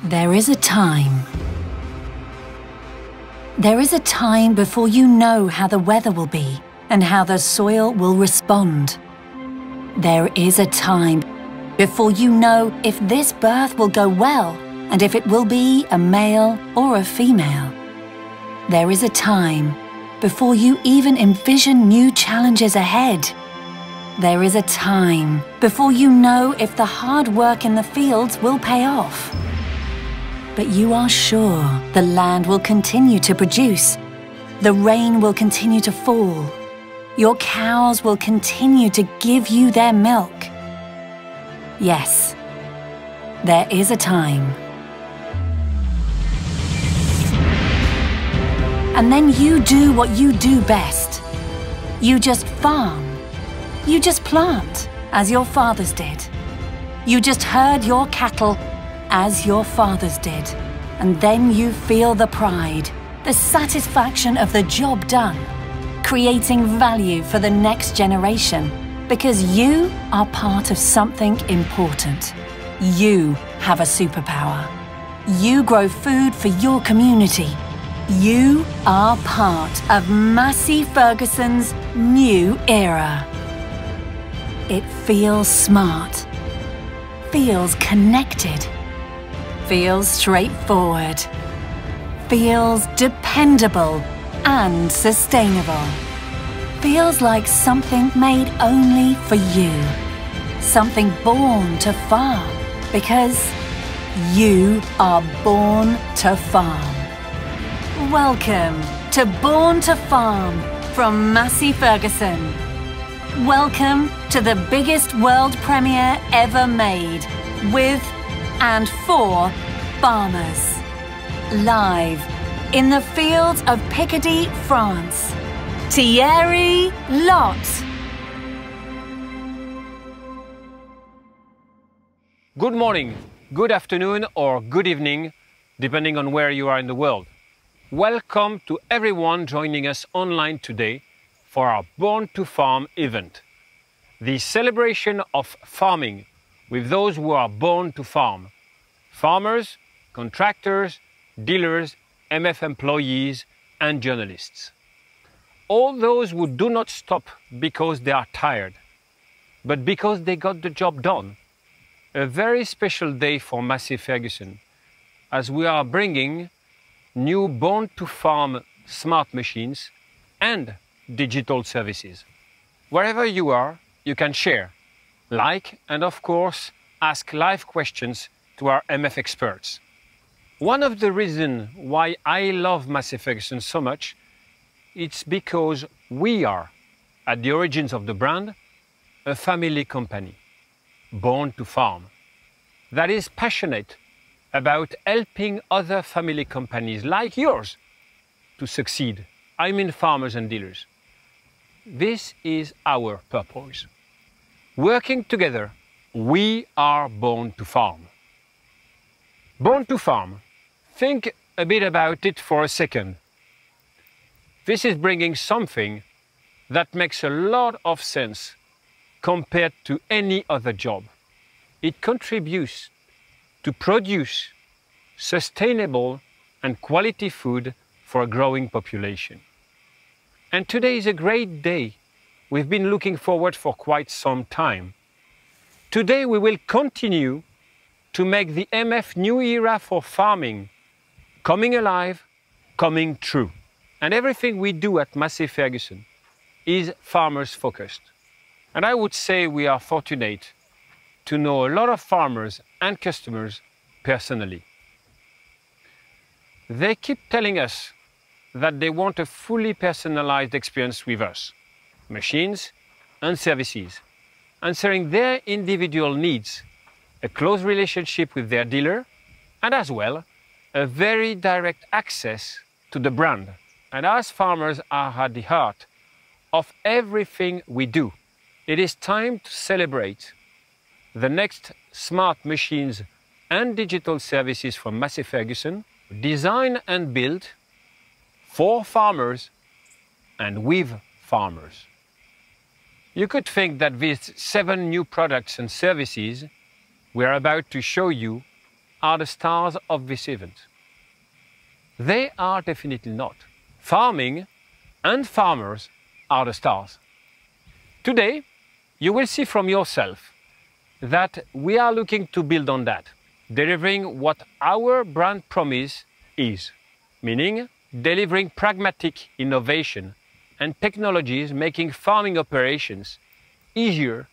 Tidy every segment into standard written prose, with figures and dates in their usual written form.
There is a time. There is a time before you know how the weather will be and how the soil will respond. There is a time before you know if this birth will go well and if it will be a male or a female. There is a time before you even envision new challenges ahead. There is a time before you know if the hard work in the fields will pay off. But you are sure the land will continue to produce, the rain will continue to fall, your cows will continue to give you their milk. Yes, there is a time. And then you do what you do best. You just farm. You just plant, as your fathers did. You just herd your cattle, as your fathers did. And then you feel the pride, the satisfaction of the job done, creating value for the next generation, because you are part of something important. You have a superpower. You grow food for your community. You are part of Massey Ferguson's new era. It feels smart, feels connected, feels straightforward, feels dependable and sustainable. Feels like something made only for you. Something born to farm, because you are born to farm. Welcome to Born to Farm from Massey Ferguson. Welcome to the biggest world premiere ever made with and for farmers. Live in the fields of Picardy, France. Thierry Lot. Good morning, good afternoon or good evening, depending on where you are in the world. Welcome to everyone joining us online today for our Born to Farm event. The celebration of farming with those who are born to farm. Farmers, contractors, dealers, MF employees and journalists. All those who do not stop because they are tired, but because they got the job done. A very special day for Massey Ferguson, as we are bringing new Born to Farm smart machines and digital services. Wherever you are, you can share, like, and of course, ask live questions to our MF experts. One of the reasons why I love Massey Ferguson so much, it's because we are, at the origins of the brand, a family company, born to farm, that is passionate about helping other family companies like yours to succeed. I mean farmers and dealers. This is our purpose. Working together, we are born to farm. Born to farm. Think a bit about it for a second. This is bringing something that makes a lot of sense compared to any other job. It contributes to produce sustainable and quality food for a growing population. And today is a great day. We've been looking forward for quite some time. Today we will continue to make the MF new era for farming coming alive, coming true. And everything we do at Massey Ferguson is farmers focused. And I would say we are fortunate to know a lot of farmers and customers personally. They keep telling us that they want a fully personalized experience with us, machines and services, answering their individual needs, a close relationship with their dealer, and as well, a very direct access to the brand. And as farmers are at the heart of everything we do, it is time to celebrate the next smart machines and digital services from Massey Ferguson, designed and built for farmers and with farmers. You could think that these 7 new products and services we are about to show you are the stars of this event. They are definitely not. Farming and farmers are the stars. Today, you will see from yourself that we are looking to build on that, delivering what our brand promise is, meaning delivering pragmatic innovation and technologies making farming operations easier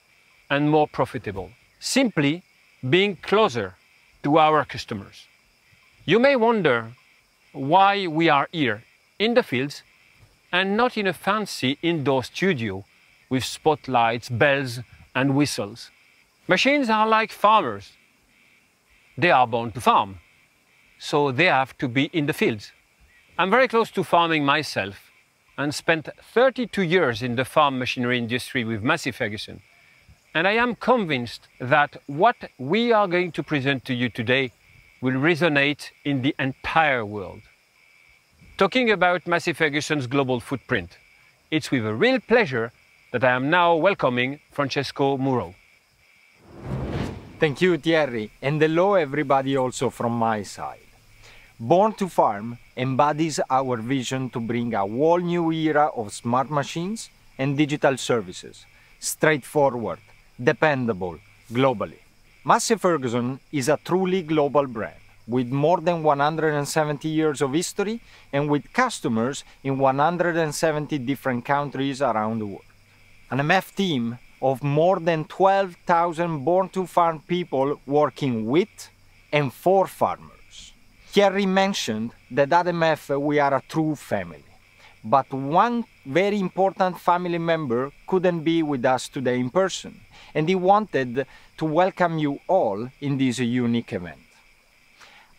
and more profitable, simply being closer to our customers. You may wonder why we are here in the fields and not in a fancy indoor studio with spotlights, bells and whistles. Machines are like farmers. They are born to farm, so they have to be in the fields. I'm very close to farming myself and spent 32 years in the farm machinery industry with Massey Ferguson. And I am convinced that what we are going to present to you today will resonate in the entire world. Talking about Massey Ferguson's global footprint, it's with a real pleasure that I am now welcoming Francesco Muro. Thank you, Thierry, and hello everybody also from my side. Born to Farm embodies our vision to bring a whole new era of smart machines and digital services, straightforward, dependable, globally. Massey Ferguson is a truly global brand, with more than 170 years of history and with customers in 170 different countries around the world. An MF team of more than 12,000 born-to-farm people working with and for farmers. Thierry mentioned that at MF we are a true family, but one very important family member couldn't be with us today in person, and he wanted to welcome you all in this unique event.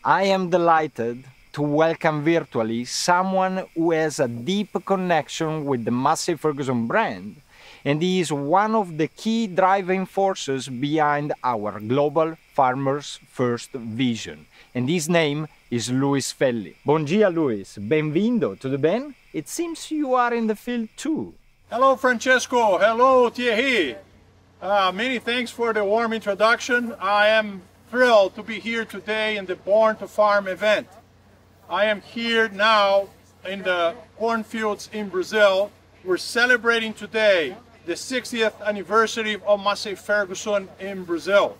I am delighted to welcome virtually someone who has a deep connection with the Massey Ferguson brand, and he is one of the key driving forces behind our global Farmers First vision. And his name is Luis Felli. Bom dia, Luis. Bem-vindo to the band. It seems you are in the field too. Hello, Francesco. Hello, Thierry. Many thanks for the warm introduction. I am thrilled to be here today in the Born to Farm event. I am here now in the cornfields in Brazil. We're celebrating today the 60th anniversary of Massey Ferguson in Brazil.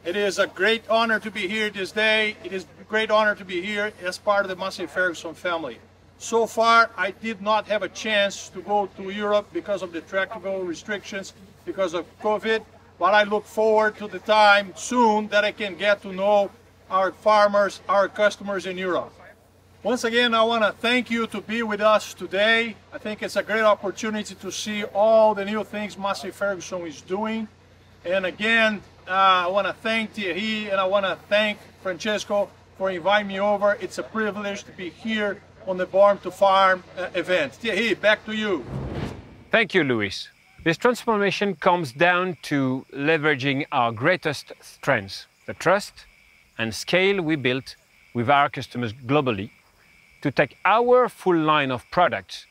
It is a great honor to be here this day. It is a great honor to be here as part of the Massey Ferguson family. So far, I did not have a chance to go to Europe because of the travel restrictions, because of COVID, but I look forward to the time soon that I can get to know our farmers, our customers in Europe. Once again, I want to thank you to be with us today. I think it's a great opportunity to see all the new things Massey Ferguson is doing. And again, I want to thank Thierry and I want to thank Francesco for inviting me over. It's a privilege to be here on the Born to Farm event. Thierry, back to you. Thank you, Luis. This transformation comes down to leveraging our greatest strengths, the trust and scale we built with our customers globally, to take our full line of products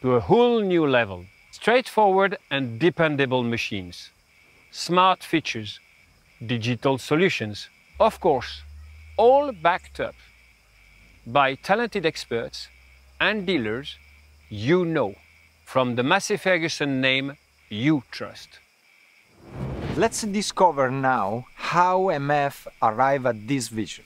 to a whole new level. Straightforward and dependable machines, smart features, digital solutions, of course, all backed up by talented experts and dealers you know, from the Massey Ferguson name you trust. Let's discover now how MF arrived at this vision.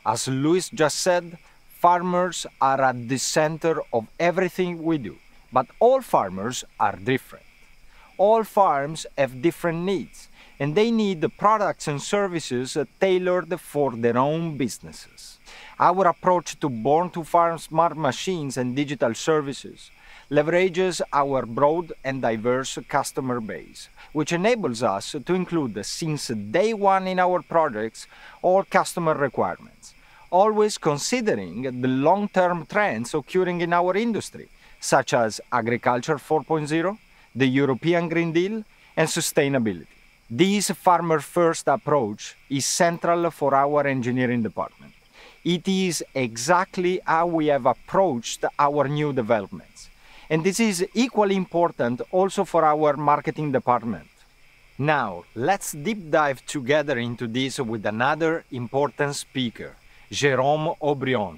As Luis just said, farmers are at the center of everything we do, but all farmers are different. All farms have different needs, and they need the products and services tailored for their own businesses. Our approach to Born to Farm smart machines and digital services leverages our broad and diverse customer base, which enables us to include since day one in our projects all customer requirements, always considering the long-term trends occurring in our industry, such as Agriculture 4.0, the European Green Deal, and sustainability. This farmer-first approach is central for our engineering department. It is exactly how we have approached our new developments. And this is equally important also for our marketing department. Now, let's deep dive together into this with another important speaker, Jérôme Aubrion.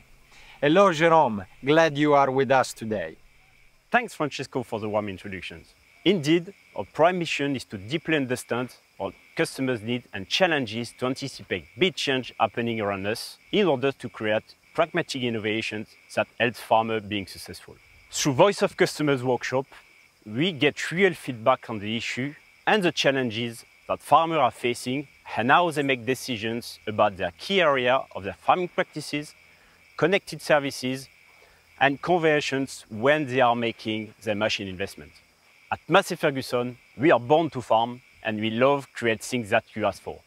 Hello, Jérôme. Glad you are with us today. Thanks, Francesco, for the warm introductions. Indeed, our prime mission is to deeply understand our customers' needs and challenges to anticipate big change happening around us in order to create pragmatic innovations that help farmers being successful. Through Voice of Customers workshop, we get real feedback on the issue and the challenges that farmers are facing and how they make decisions about their key area of their farming practices, connected services, and conversions when they are making their machine investment. At Massey Ferguson, we are born to farm and we love create things that you ask for.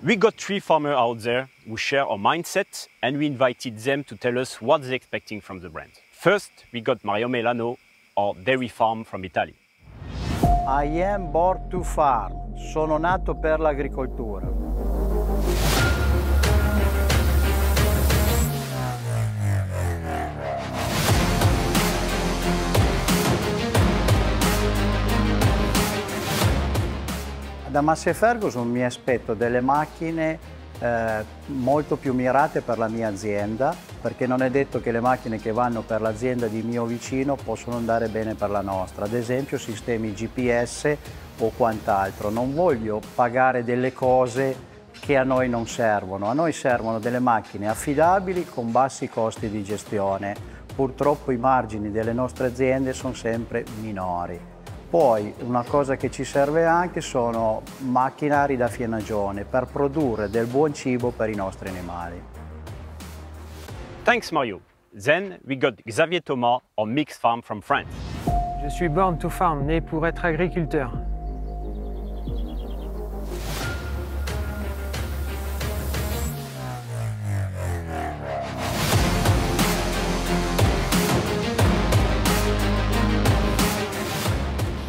We got 3 farmers out there who share our mindset and we invited them to tell us what they're expecting from the brand. First, we got Mario Melano, our dairy farm from Italy. I am born to farm. Sono nato per l'agricoltura. Da Massey Ferguson mi aspetto delle macchine molto più mirate per la mia azienda, perché non è detto che le macchine che vanno per l'azienda di mio vicino possono andare bene per la nostra, ad esempio sistemi GPS o quant'altro. Non voglio pagare delle cose che a noi non servono, a noi servono delle macchine affidabili con bassi costi di gestione. Purtroppo i margini delle nostre aziende sono sempre minori. Poi una cosa che ci serve anche sono macchinari da fienagione per produrre del buon cibo per i nostri animali. Thanks, Mario. Then we got Xavier Thomas, our mixed farm from France. Je suis born to farm, né pour être agriculteur.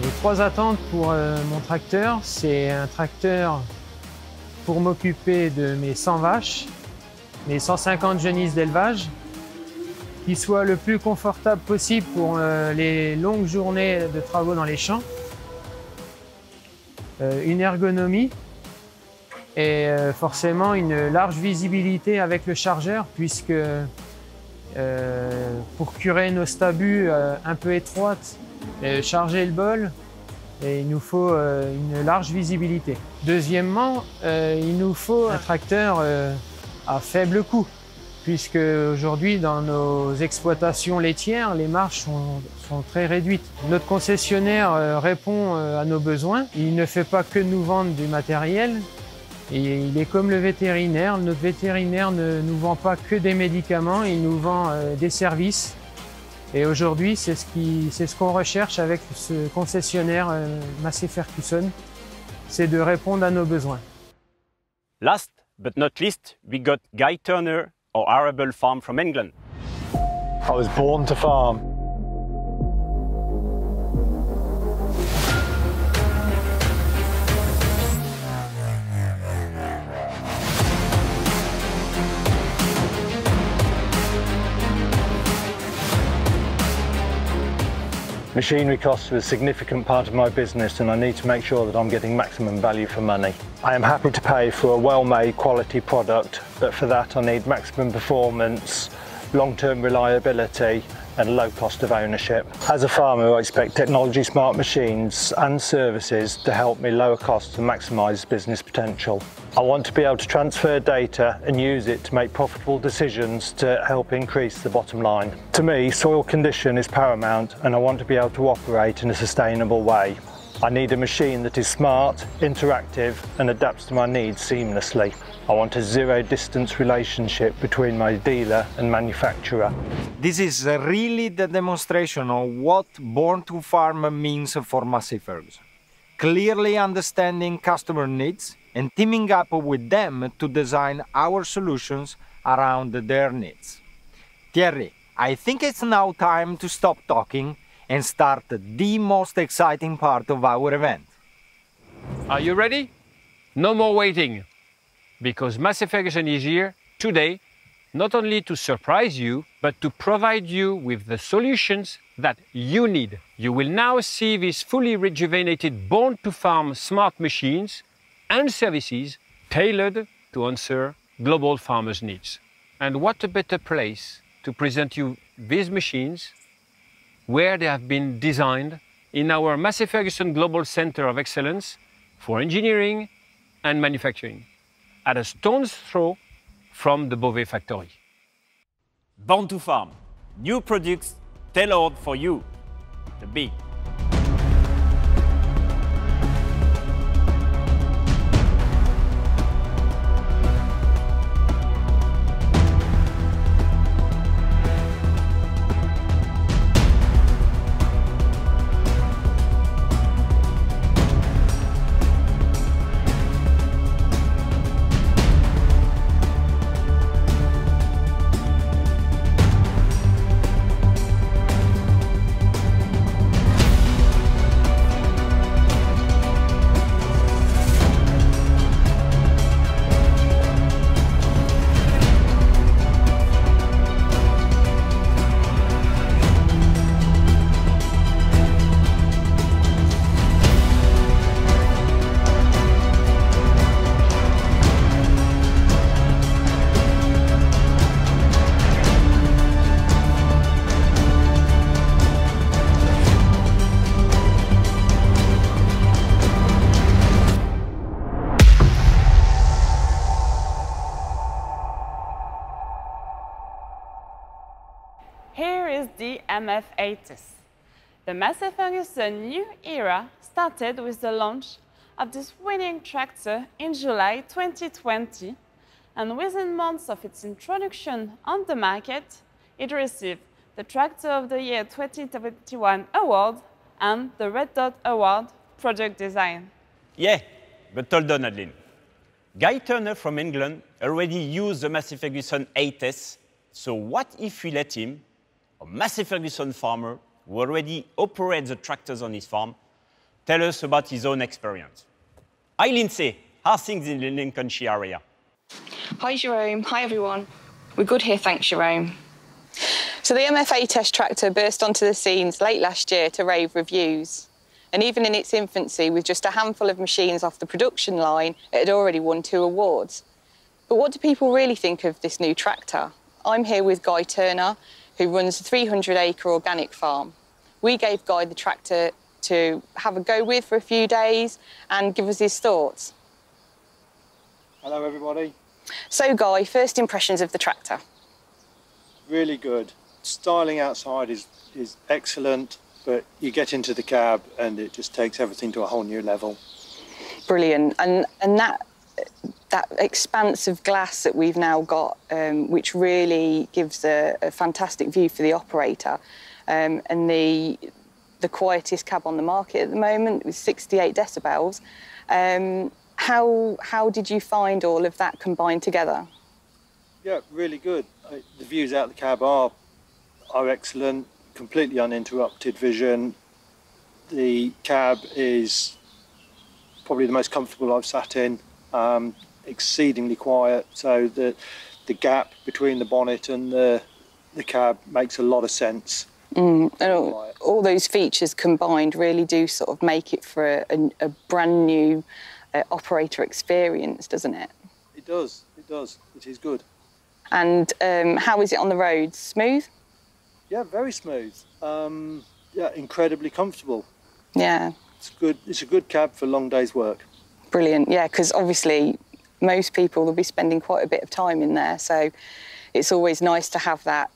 J'ai 3 attentes pour mon tracteur. C'est un tracteur pour m'occuper de mes 100 vaches, mes 150 genisses d'élevage, qui soit le plus confortable possible pour les longues journées de travaux dans les champs, une ergonomie et forcément une large visibilité avec le chargeur, puisque pour curer nos stabus un peu étroites, charger le bol, et il nous faut une large visibilité. Deuxièmement, il nous faut un tracteur à faible coût, puisque aujourd'hui dans nos exploitations laitières, les marges sont très réduites. Notre concessionnaire répond à nos besoins. Il ne fait pas que nous vendre du matériel, et il est comme le vétérinaire. Notre vétérinaire ne nous vend pas que des médicaments, il nous vend des services. Et aujourd'hui, c'est ce qu'on recherche avec ce concessionnaire Massey Ferguson, c'est de répondre à nos besoins. Last but not least, we got Guy Turner, our arable farm from England. I was born to farm. Machinery costs are a significant part of my business and I need to make sure that I'm getting maximum value for money. I am happy to pay for a well-made quality product, but for that I need maximum performance, long-term reliability and low cost of ownership. As a farmer, I expect technology smart machines and services to help me lower costs and maximise business potential. I want to be able to transfer data and use it to make profitable decisions to help increase the bottom line. To me, soil condition is paramount and I want to be able to operate in a sustainable way. I need a machine that is smart, interactive and adapts to my needs seamlessly. I want a zero-distance relationship between my dealer and manufacturer. This is really the demonstration of what Born to Farm means for Massey Ferguson. Clearly understanding customer needs and teaming up with them to design our solutions around their needs. Thierry, I think it's now time to stop talking and start the most exciting part of our event. Are you ready? No more waiting, because Massey Ferguson is here today not only to surprise you, but to provide you with the solutions that you need. You will now see these fully rejuvenated Born to Farm smart machines and services tailored to answer global farmers' needs. And what a better place to present you these machines where they have been designed in our Massey Ferguson Global Center of Excellence for Engineering and Manufacturing, at a stone's throw from the Beauvais factory. Born to Farm, new products tailored for you, the bee. Here is the MF TH. The Massey Ferguson new era started with the launch of this winning tractor in July 2020, and within months of its introduction on the market, it received the Tractor of the Year 2021 award and the Red Dot Award Product Design. Yeah, but hold on, Adeline. Guy Turner from England already used the Massey Ferguson TH, so what if we let him, a Massey Ferguson farmer who already operates the tractors on his farm, tell us about his own experience? Hi, Lindsay. How are things in the Lincolnshire area? Hi, Jerome. Hi, everyone. We're good here, thanks, Jerome. So the MF TH tractor burst onto the scenes late last year to rave reviews. And even in its infancy, with just a handful of machines off the production line, it had already won 2 awards. But what do people really think of this new tractor? I'm here with Guy Turner, who runs a 300-acre organic farm. We gave Guy the tractor to have a go with for a few days and give us his thoughts. Hello, everybody. So, Guy, first impressions of the tractor? Really good. Styling outside is excellent, but you get into the cab and it just takes everything to a whole new level. Brilliant. And that expanse of glass that we've now got, which really gives a fantastic view for the operator, and the quietest cab on the market at the moment with 68 decibels. How did you find all of that combined together? Yeah, really good. The views out the cab are excellent, completely uninterrupted vision. The cab is probably the most comfortable I've sat in. Exceedingly quiet, so the gap between the bonnet and the cab makes a lot of sense. And all those features combined really do sort of make it for a brand new operator experience, doesn't it? It does, it is good. And how is it on the road? Smooth? Yeah, very smooth. Yeah, incredibly comfortable. Yeah. It's good. It's a good cab for long days' work. Brilliant, yeah, because obviously most people will be spending quite a bit of time in there, so it's always nice to have that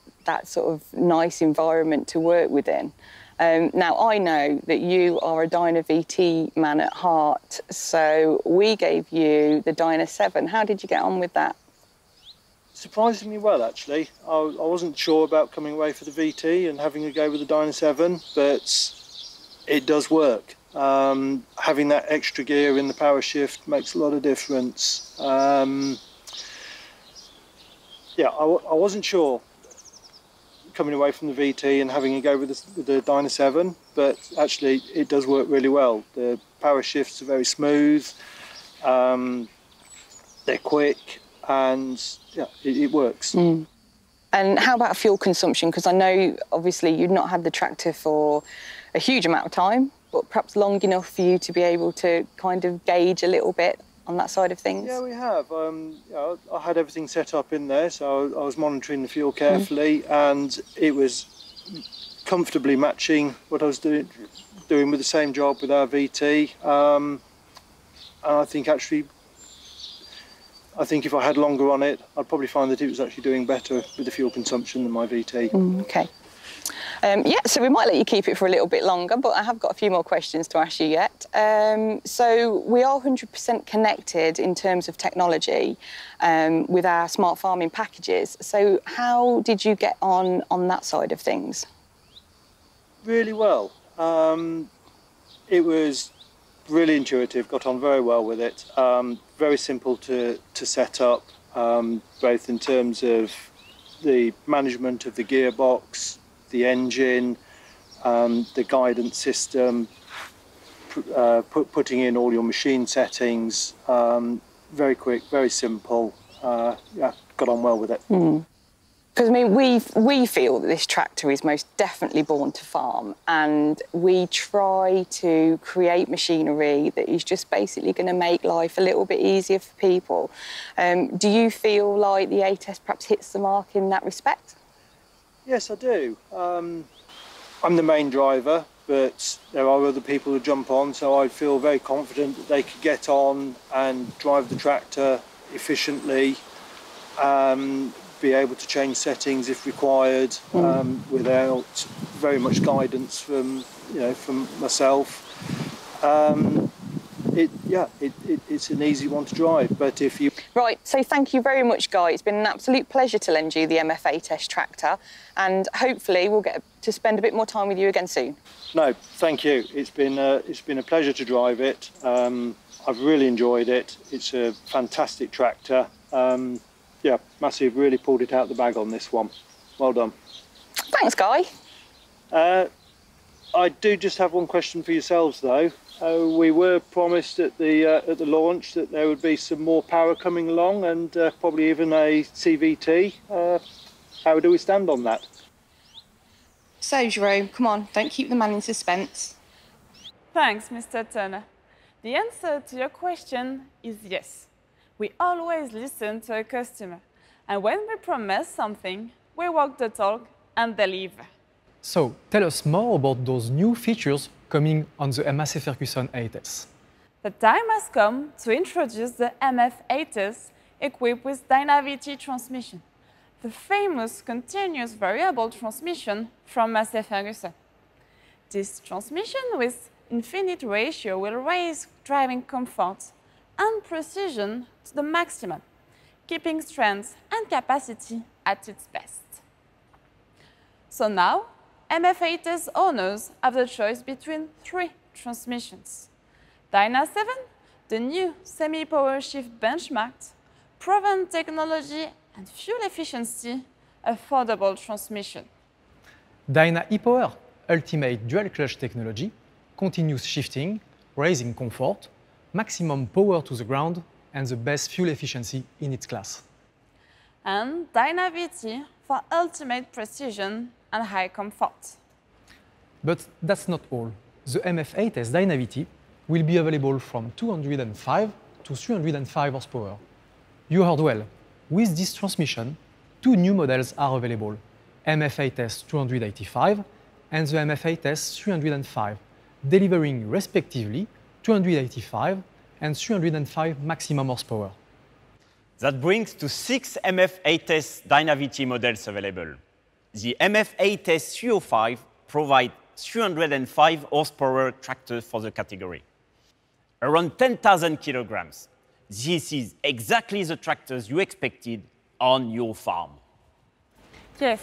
sort of nice environment to work within. Now, I know that you are a Dyna VT man at heart, so we gave you the Dyna 7. How did you get on with that? Surprisingly well, actually. I wasn't sure about coming away for the VT and having a go with the Dyna 7, but it does work. Having that extra gear in the power shift makes a lot of difference. Yeah, I wasn't sure coming away from the VT and having a go with the Dyna 7, but actually it does work really well. The power shifts are very smooth, they're quick, and yeah, it works. And how about fuel consumption? Because I know, obviously, you've not had the tractor for a huge amount of time, but perhaps long enough for you to be able to kind of gauge a little bit on that side of things? Yeah, we have. You know, I had everything set up in there, so I was monitoring the fuel carefully, and it was comfortably matching what I was doing with the same job with our VT. And I think actually, if I had longer on it, I'd probably find that it was actually doing better with the fuel consumption than my VT. Okay. Yeah, so we might let you keep it for a little bit longer, but I have got a few more questions to ask you yet. So we are 100% connected in terms of technology with our smart farming packages. So how did you get on that side of things? Really well. It was really intuitive, got on very well with it. Very simple to set up, both in terms of the management of the gearbox, the engine, the guidance system, putting in all your machine settings. Very quick, very simple. Yeah, got on well with it. Because, I mean, we feel that this tractor is most definitely born to farm, and we try to create machinery that is just basically going to make life a little bit easier for people. Do you feel like the A-Test perhaps hits the mark in that respect? Yes, I do. I'm the main driver, but there are other people who jump on, so I feel very confident that they could get on and drive the tractor efficiently, be able to change settings if required, without very much guidance from myself. It's an easy one to drive, but if you... Right, so thank you very much, Guy. It's been an absolute pleasure to lend you the MF TH tractor, and hopefully we'll get to spend a bit more time with you again soon. No, thank you. It's been a pleasure to drive it. I've really enjoyed it. It's a fantastic tractor. Yeah, massive, really pulled it out the bag on this one. Well done. Thanks, Guy. I do just have one question for yourselves, though. We were promised at the launch that there would be some more power coming along, and probably even a CVT. How do we stand on that? So, Jerome, come on, don't keep the man in suspense. Thanks, Mr. Turner. The answer to your question is yes. We always listen to a customer, and when we promise something, we walk the talk and deliver. So, tell us more about those new features coming on the Massey Ferguson A-Test. The time has come to introduce the MF A-Test equipped with DynaVT transmission, the famous continuous variable transmission from Massey Ferguson. This transmission with infinite ratio will raise driving comfort and precision to the maximum, keeping strength and capacity at its best. So now, MF A-Test owners have the choice between 3 transmissions. Dyna 7, the new semi-power shift benchmarked, proven technology and fuel efficiency, affordable transmission. Dyna e-Power, ultimate dual clutch technology, continuous shifting, raising comfort, maximum power to the ground, and the best fuel efficiency in its class. And DynaVT for ultimate precision and high comfort. But that's not all. The MF A-Test DynaVT will be available from 205 to 305 horsepower. You heard well. With this transmission, 2 new models are available, MF A-Test 285 and the MF A-Test 305, delivering respectively 285 and 305 maximum horsepower. That brings to 6 MF A-Test DynaVT models available. The MF A-Test 305 provides 305 horsepower tractor for the category. Around 10,000 kilograms. This is exactly the tractors you expected on your farm. Yes,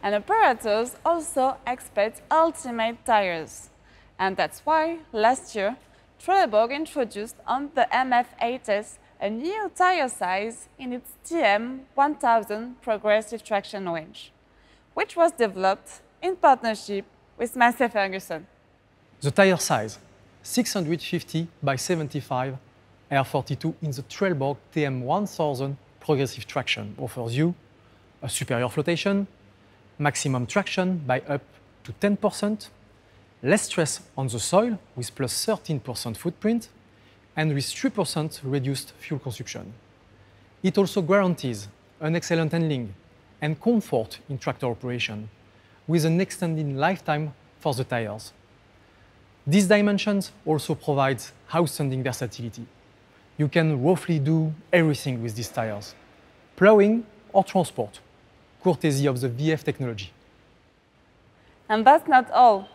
and operators also expect ultimate tires. And that's why last year, Trelleborg introduced on the MF A-Test a new tire size in its TM1000 progressive traction range, which was developed in partnership with Massey Ferguson. The tire size, 650 by 75 R42 in the Trelleborg TM1000 progressive traction offers you a superior flotation, maximum traction by up to 10%, less stress on the soil with plus 13% footprint, and with 3% reduced fuel consumption. It also guarantees an excellent handling and comfort in tractor operation, with an extended lifetime for the tires. These dimensions also provide outstanding versatility. You can roughly do everything with these tires, plowing or transport, courtesy of the VF technology. And that's not all.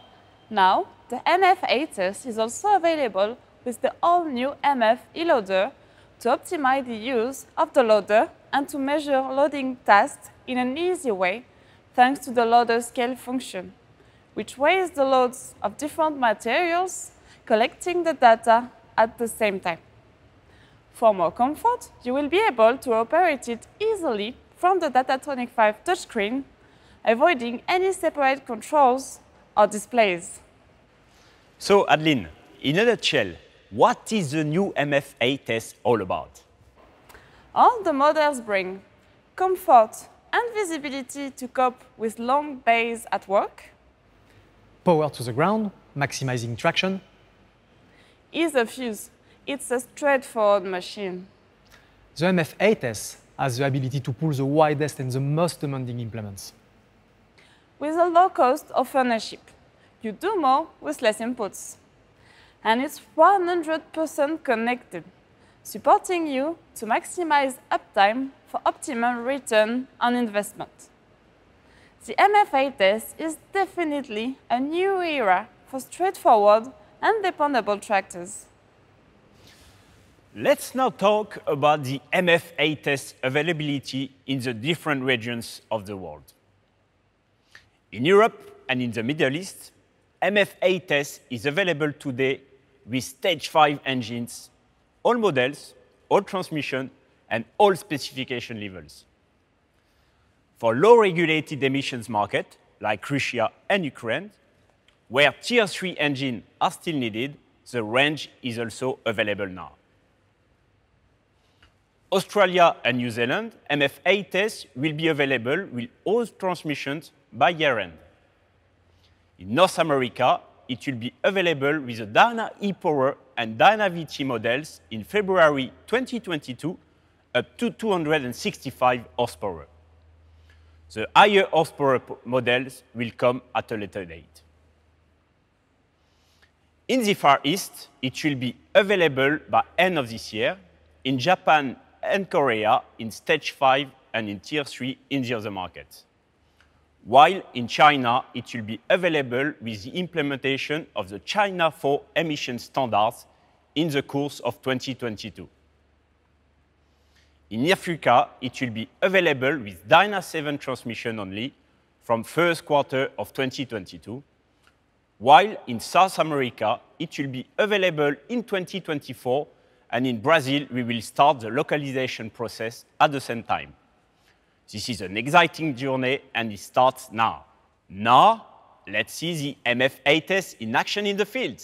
Now, the MF TH is also available with the all-new MF e-loader to optimize the use of the loader and to measure loading tasks in an easy way thanks to the loader scale function, which weighs the loads of different materials, collecting the data at the same time. For more comfort, you will be able to operate it easily from the Datatronic 5 touchscreen, avoiding any separate controls or displays. So, Adeline, in a nutshell, what is the new MF TH all about? All the models bring comfort and visibility to cope with long days at work, Power to the ground, maximizing traction, ease of use. It's a straightforward machine. the MF TH has the ability to pull the widest and the most demanding implements. With a low cost of ownership, you do more with less inputs. And it's 100% connected, supporting you to maximize uptime for optimum return on investment. The MF TH is definitely a new era for straightforward and dependable tractors. Let's now talk about the MF TH availability in the different regions of the world. In Europe and in the Middle East, MF TH is available today with Stage 5 engines, all models, all transmission, and all specification levels. For low-regulated emissions market, like Russia and Ukraine, where Tier 3 engines are still needed, the range is also available now. Australia and New Zealand, MF TH will be available with all transmissions by year-end. In North America, it will be available with the Dyna e-Power and Dyna VT models in February 2022 up to 265 horsepower. The higher horsepower models will come at a later date. In the Far East, it will be available by end of this year, in Japan and Korea in Stage 5 and in Tier 3 in the other markets. While in China, it will be available with the implementation of the China 4 emission standards in the course of 2022. In Africa, it will be available with Dyna 7 transmission only from first quarter of 2022, while in South America, it will be available in 2024, and in Brazil, we will start the localization process at the same time. This is an exciting journey, and it starts now. Now, let's see the MF TH in action in the field.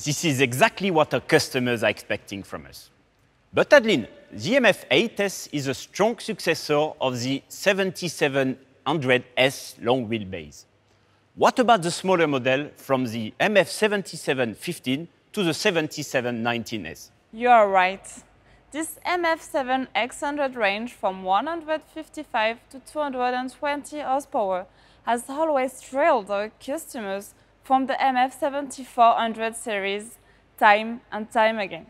This is exactly what our customers are expecting from us. But Adeline, the MF8S is a strong successor of the 7700S long wheelbase. What about the smaller model from the MF7715 to the 7719S? You are right. This MF7X100 range from 155 to 220 horsepower has always thrilled our customers from the MF7400 series time and time again.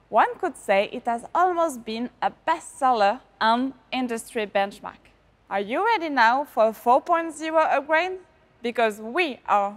One could say it has almost been a bestseller and industry benchmark. Are you ready now for a 4.0 upgrade? Because we are.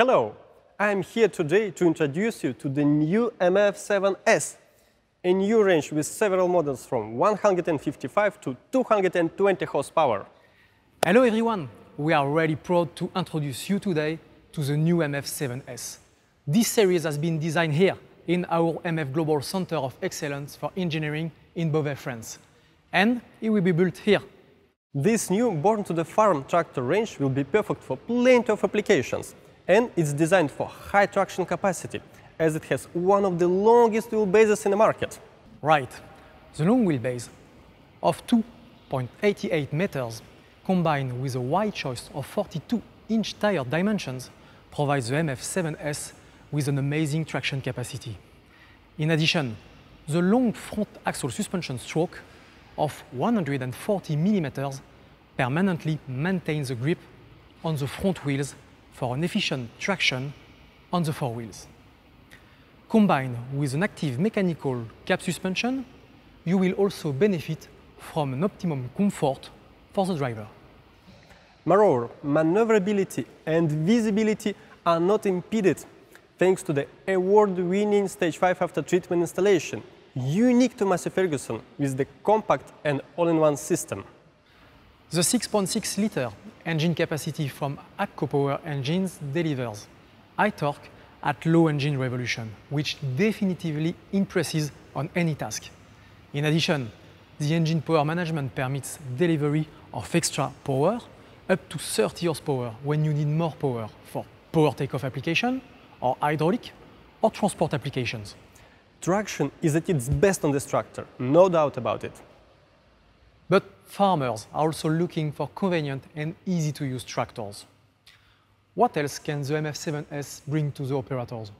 Hello, I am here today to introduce you to the new MF7S, a new range with several models from 155 to 220 horsepower. Hello everyone, we are really proud to introduce you today to the new MF7S. This series has been designed here in our MF Global Center of Excellence for Engineering in Beauvais, France. And it will be built here. This new Born to the Farm tractor range will be perfect for plenty of applications. And it's designed for high traction capacity, as it has one of the longest wheelbases in the market. Right. The long wheelbase of 2.88 meters, combined with a wide choice of 42-inch tire dimensions, provides the MF7S with an amazing traction capacity. In addition, the long front axle suspension stroke of 140 millimeters permanently maintains the grip on the front wheels for an efficient traction on the four wheels. Combined with an active mechanical cab suspension, you will also benefit from an optimum comfort for the driver. Moreover, maneuverability and visibility are not impeded thanks to the award-winning Stage 5 after-treatment installation, unique to Massey Ferguson with the compact and all-in-one system. The 6.6-liter engine capacity from AGCO engines delivers high torque at low engine revolution, which definitively impresses on any task. In addition, the engine power management permits delivery of extra power up to 30 horsepower when you need more power for power takeoff application, or hydraulic, or transport applications. Traction is at its best on this tractor, no doubt about it. But farmers are also looking for convenient and easy-to-use tractors. What else can the MF7S bring to the operators?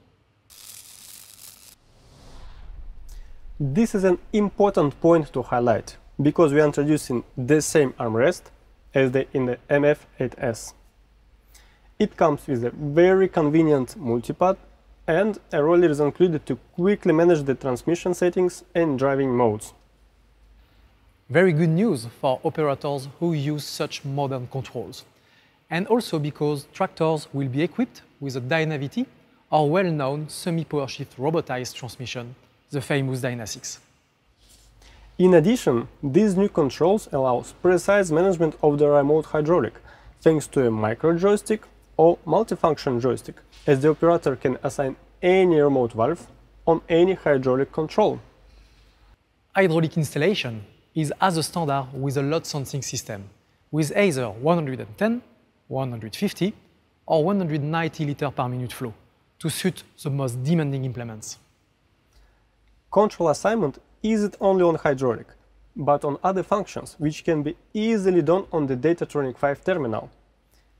This is an important point to highlight, because we are introducing the same armrest as in the MF8S. It comes with a very convenient multipad, and a roller is included to quickly manage the transmission settings and driving modes. Very good news for operators who use such modern controls. And also because tractors will be equipped with a Dynavity, or well-known semi-power shift robotized transmission, the famous Dyna6. In addition, these new controls allow precise management of the remote hydraulic, thanks to a micro joystick or multifunction joystick, as the operator can assign any remote valve on any hydraulic control. Hydraulic installation is as a standard with a load sensing system, with either 110, 150 or 190 liters per minute flow, to suit the most demanding implements. Control assignment isn't only on hydraulic, but on other functions, which can be easily done on the Datatronic 5 terminal.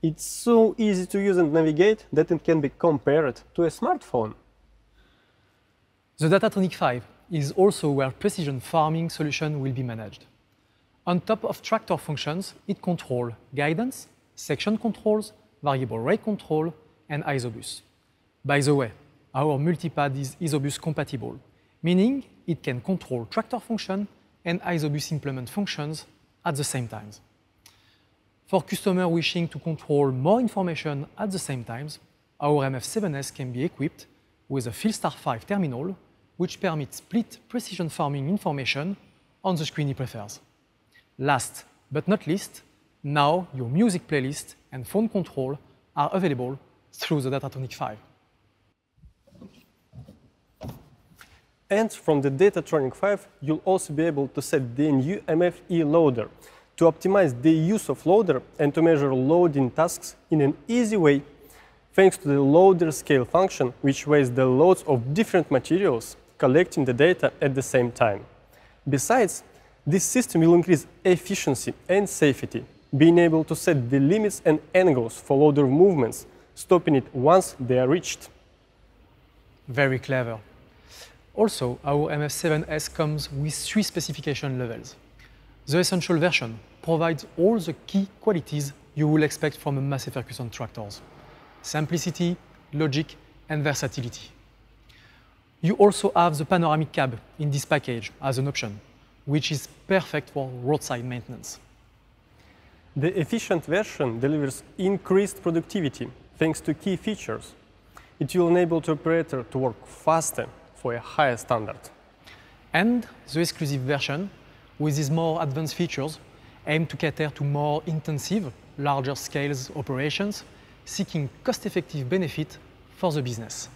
It's so easy to use and navigate that it can be compared to a smartphone. The Datatronic 5 is also where precision farming solution will be managed. On top of tractor functions, it controls guidance, section controls, variable rate control, and isobus. By the way, our multipad is isobus compatible, meaning it can control tractor function and isobus implement functions at the same time. For customers wishing to control more information at the same time, our MF7S can be equipped with a Philstar 5 terminal, which permits split precision farming information on the screen he prefers. Last but not least, now your music playlist and phone control are available through the Datatronic 5. And from the Datatronic 5, you'll also be able to set the new MFE loader to optimize the use of loader and to measure loading tasks in an easy way, thanks to the loader scale function, which weighs the loads of different materials, collecting the data at the same time. Besides, this system will increase efficiency and safety, being able to set the limits and angles for loader movements, stopping it once they are reached. Very clever. Also, our MF7S comes with 3 specification levels. The Essential version provides all the key qualities you will expect from a massey Ferguson tractors: simplicity, logic, and versatility. You also have the panoramic cab in this package as an option, which is perfect for roadside maintenance. The Efficient version delivers increased productivity thanks to key features. It will enable the operator to work faster for a higher standard. And the Exclusive version, with these more advanced features, aim to cater to more intensive, larger scales operations, seeking cost-effective benefit for the business.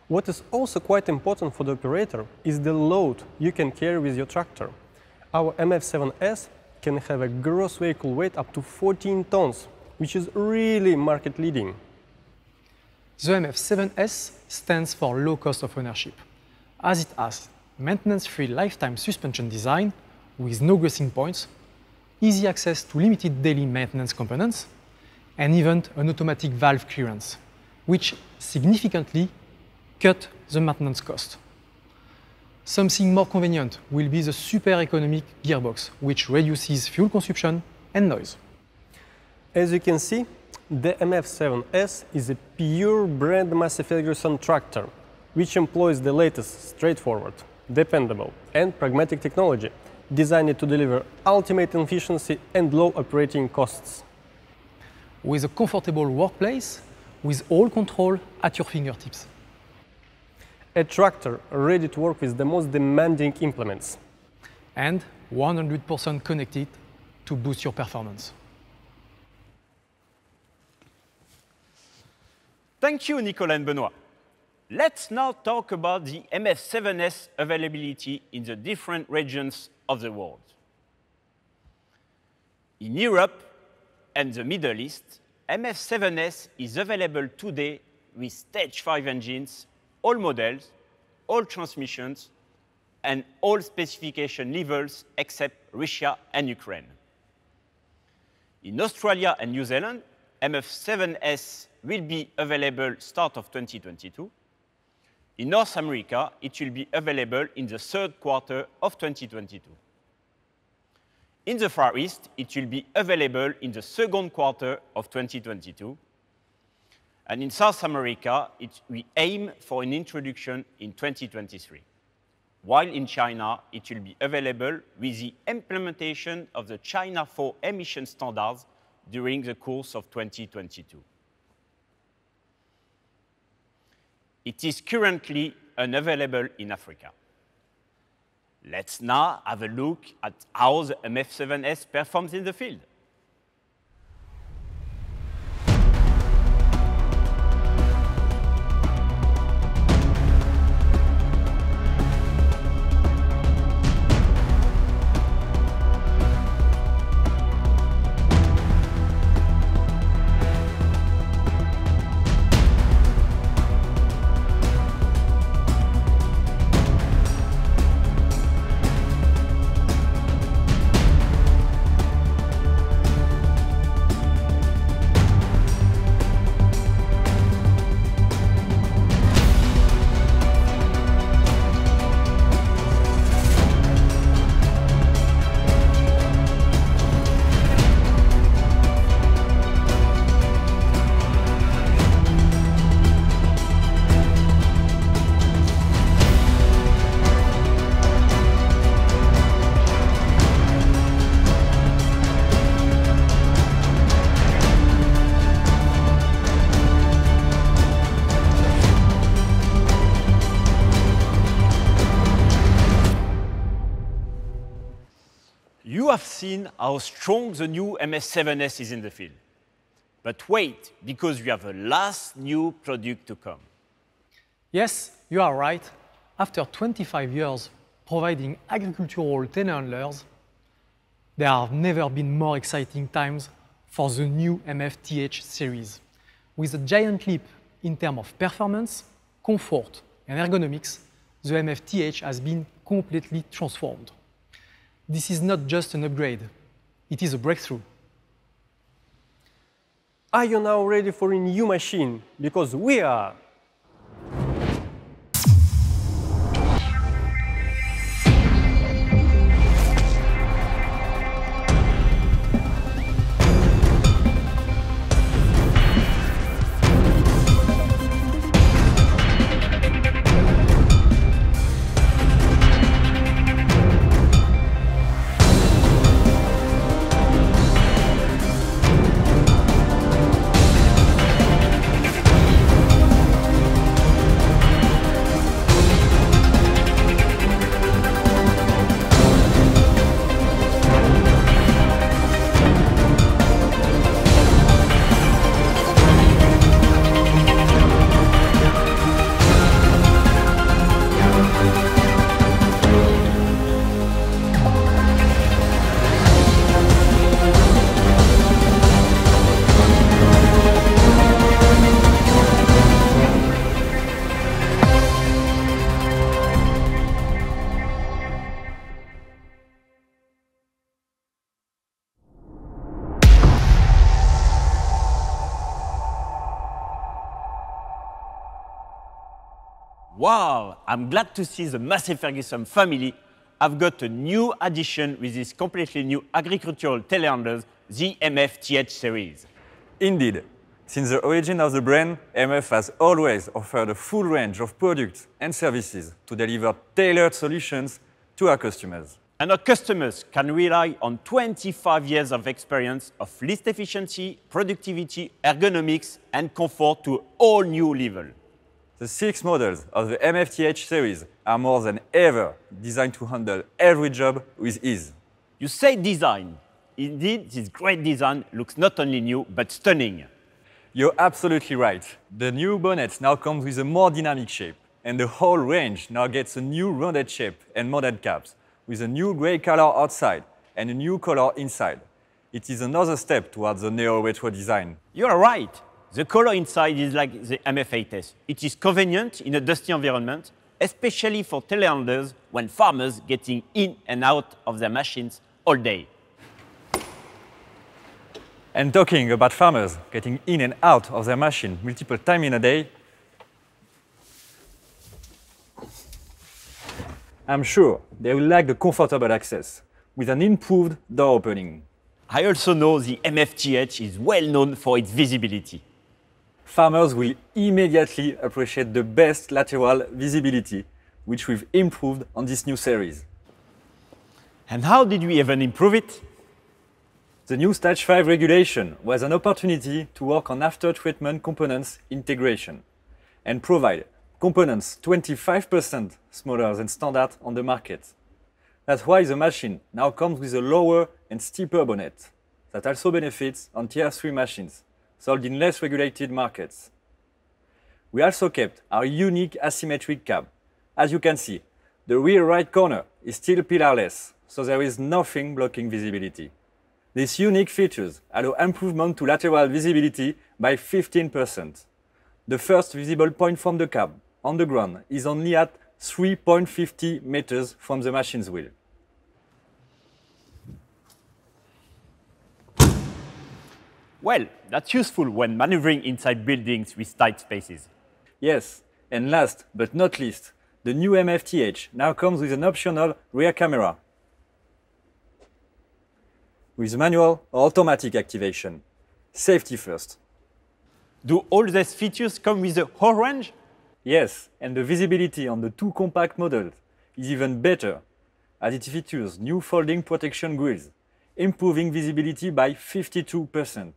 What is also quite important for the operator is the load you can carry with your tractor. Our MF7S can have a gross vehicle weight up to 14 tons, which is really market-leading. The MF7S stands for low cost of ownership, as it has maintenance-free lifetime suspension design with no greasing points, easy access to limited daily maintenance components, and even an automatic valve clearance, which significantly cut the maintenance cost. Something more convenient will be the super economic gearbox, which reduces fuel consumption and noise. As you can see, the MF7S is a pure brand Massey Ferguson tractor, which employs the latest straightforward, dependable, and pragmatic technology designed to deliver ultimate efficiency and low operating costs. With a comfortable workplace, with all control at your fingertips. A tractor ready to work with the most demanding implements. And 100% connected to boost your performance. Thank you, Nicolas and Benoît. Let's now talk about the MF7S availability in the different regions of the world. In Europe and the Middle East, MF7S is available today with Stage 5 engines, all models, all transmissions, and all specification levels except Russia and Ukraine. In Australia and New Zealand, MF7S will be available start of 2022. In North America, it will be available in the third quarter of 2022. In the Far East, it will be available in the second quarter of 2022. And in South America, we aim for an introduction in 2023. While in China, it will be available with the implementation of the China 4 emission standards during the course of 2022. It is currently unavailable in Africa. Let's now have a look at how the MF7S performs in the field. have seen how strong the new MF7S is in the field. But wait, because we have a last new product to come. Yes, you are right. After 25 years providing agricultural telehandlers, there have never been more exciting times for the new MF TH series. With a giant leap in terms of performance, comfort, and ergonomics, the MF TH has been completely transformed. This is not just an upgrade, it is a breakthrough. Are you now ready for a new machine? Because we are! Wow, I'm glad to see the Massey Ferguson family have got a new addition with this completely new agricultural telehandlers, the MF TH series. Indeed. Since the origin of the brand, MF has always offered a full range of products and services to deliver tailored solutions to our customers. And our customers can rely on 25 years of experience of lift efficiency, productivity, ergonomics, and comfort to all new level. The 6 models of the MF TH series are more than ever designed to handle every job with ease. You say design. Indeed, this great design looks not only new, but stunning. You're absolutely right. The new bonnet now comes with a more dynamic shape, and the whole range now gets a new rounded shape and modded caps, with a new grey color outside and a new color inside. It is another step towards the neo-retro design. You are right. The color inside is like the MF8S. It is convenient in a dusty environment, especially for telehandlers when farmers getting in and out of their machines all day. And talking about farmers getting in and out of their machine multiple times in a day, I'm sure they will like the comfortable access with an improved door opening. I also know the MF TH is well known for its visibility. Farmers will immediately appreciate the best lateral visibility, which we've improved on this new series. And how did we even improve it? The new Stage 5 regulation was an opportunity to work on after-treatment components integration and provide components 25% smaller than standard on the market. That's why the machine now comes with a lower and steeper bonnet that also benefits on Tier 3 machines sold in less regulated markets. We also kept our unique asymmetric cab. As you can see, the rear right corner is still pillarless, so there is nothing blocking visibility. These unique features allow improvement to lateral visibility by 15%. The first visible point from the cab on the ground is only at 3.50 meters from the machine's wheel. Well, that's useful when maneuvering inside buildings with tight spaces. Yes, and last but not least, the new MF TH now comes with an optional rear camera with manual or automatic activation. Safety first. Do all these features come with the whole range? Yes, and the visibility on the 2 compact models is even better, as it features new folding protection grills, improving visibility by 52%,